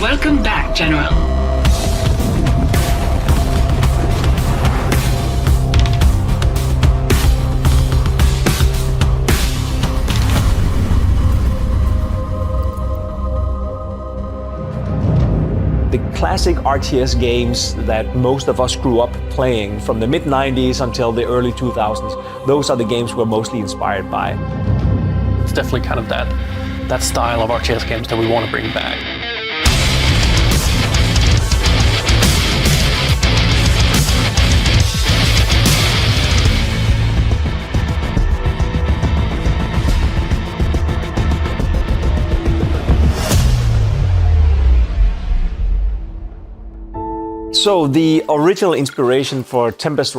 Welcome back, General. The classic RTS games that most of us grew up playing from the mid-90s until the early 2000s, those are the games we're mostly inspired by. It's definitely kind of that style of RTS games that we want to bring back. So the original inspiration for Tempest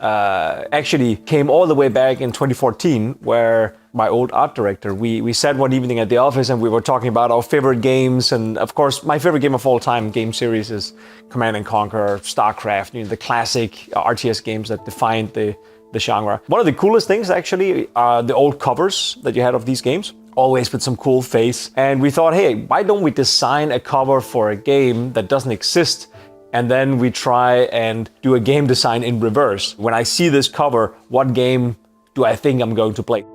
actually came all the way back in 2014, where my old art director, we sat one evening at the office and we were talking about our favorite games. And of course, my favorite game of all time game series is Command & Conquer, StarCraft, the classic RTS games that defined the genre. One of the coolest things actually are the old covers that you had of these games, always with some cool face. And we thought, hey, why don't we design a cover for a game that doesn't exist? And then we try and do a game design in reverse. When I see this cover, what game do I think I'm going to play?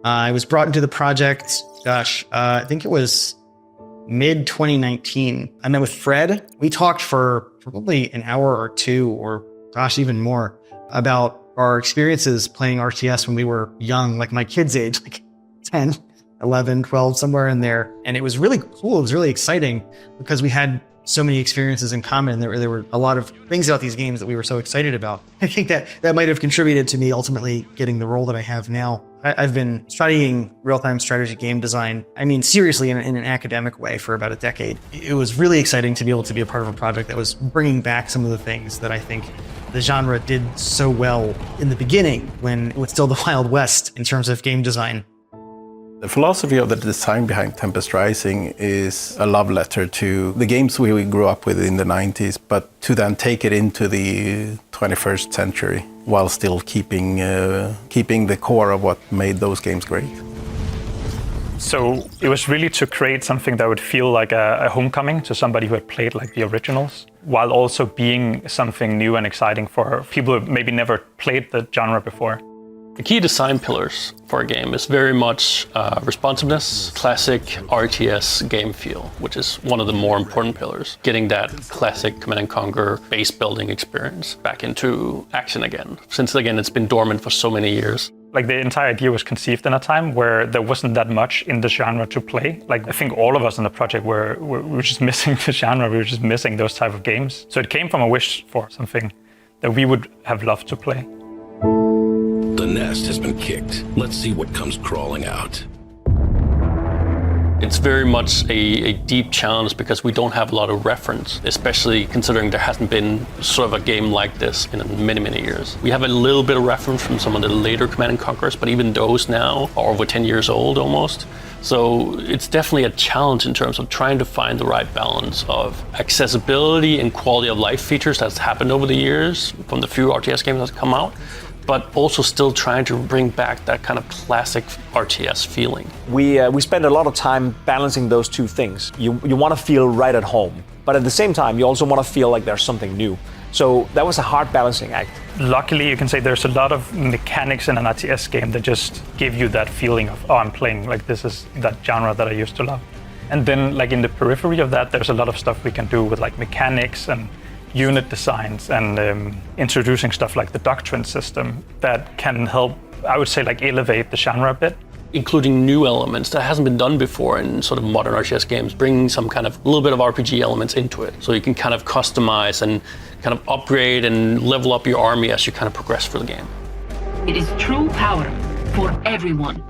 I was brought into the project, I think it was mid-2019. I met with Fred. We talked for probably an hour or two, or even more, about our experiences playing RTS when we were young, like my kids' age, like 10, 11, 12, somewhere in there. And it was really cool. It was really exciting because we had so many experiences in common. There were a lot of things about these games that we were so excited about. I think that might have contributed to me ultimately getting the role that I have now. I've been studying real-time strategy game design, seriously in an academic way for about a decade. It was really exciting to be able to be a part of a project that was bringing back some of the things that I think the genre did so well in the beginning, when it was still the Wild West in terms of game design. The philosophy of the design behind Tempestraining is a love letter to the games we grew up with in the 90s, but to then take it into the 21st century while still keeping the core of what made those games great. So it was really to create something that would feel like a homecoming to somebody who had played like the originals, while also being something new and exciting for people who maybe never played the genre before. The key design pillars for a game is very much responsiveness, classic RTS game feel, which is one of the more important pillars. Getting that classic Command & Conquer base building experience back into action again, since again it's been dormant for so many years. Like the entire idea was conceived in a time where there wasn't that much in the genre to play. Like I think all of us in the project we were just missing the genre, we were just missing those type of games. So it came from a wish for something that we would have loved to play. The nest has been kicked. Let's see what comes crawling out. It's very much a deep challenge because we don't have a lot of reference, especially considering there hasn't been sort of a game like this in many, many years. We have a little bit of reference from some of the later Command & Conquers, but even those now are over 10 years old almost. So it's definitely a challenge in terms of trying to find the right balance of accessibility and quality of life features that's happened over the years from the few RTS games that have come out, but also still trying to bring back that kind of classic RTS feeling. We spend a lot of time balancing those two things. You want to feel right at home, but at the same time, you also want to feel like there's something new. So that was a hard balancing act. Luckily, you can say there's a lot of mechanics in an RTS game that just give you that feeling of, oh, I'm playing, like this is that genre that I used to love. And then like in the periphery of that, there's a lot of stuff we can do with like mechanics and unit designs and introducing stuff like the doctrine system that can help, I would say, like elevate the genre a bit. Including new elements that hasn't been done before in sort of modern RTS games, bringing some kind of little bit of RPG elements into it. So you can kind of customize and kind of upgrade and level up your army as you kind of progress through the game. It is true power for everyone.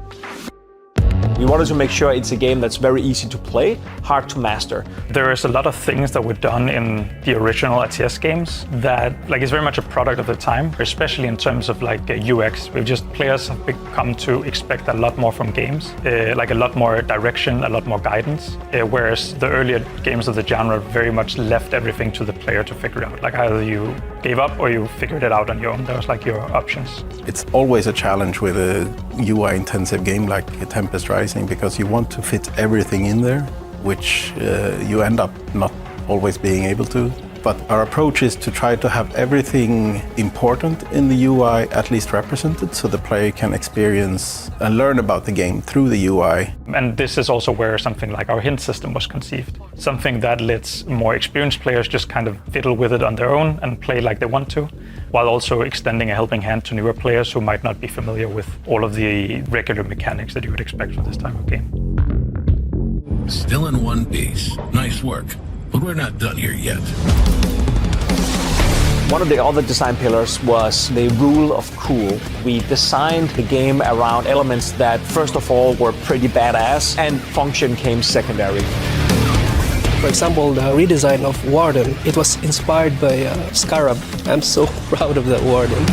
We wanted to make sure it's a game that's very easy to play, hard to master. There is a lot of things that were done in the original RTS games that like is very much a product of the time, especially in terms of like UX. Players have become to expect a lot more from games, like a lot more direction, a lot more guidance, whereas the earlier games of the genre very much left everything to the player to figure out. Like either you gave up or you figured it out on your own. That was like your options. It's always a challenge with a UI-intensive game like Tempestraining because you want to fit everything in there, which you end up not always being able to. But our approach is to try to have everything important in the UI at least represented so the player can experience and learn about the game through the UI. And this is also where something like our hint system was conceived. Something that lets more experienced players just kind of fiddle with it on their own and play like they want to, while also extending a helping hand to newer players who might not be familiar with all of the regular mechanics that you would expect from this type of game. Still in one piece. Nice work. But we're not done here yet. One of the other design pillars was the rule of cool. We designed the game around elements that, first of all, were pretty badass, and function came secondary. For example, the redesign of Warden, it was inspired by Scarab. I'm so proud of that Warden.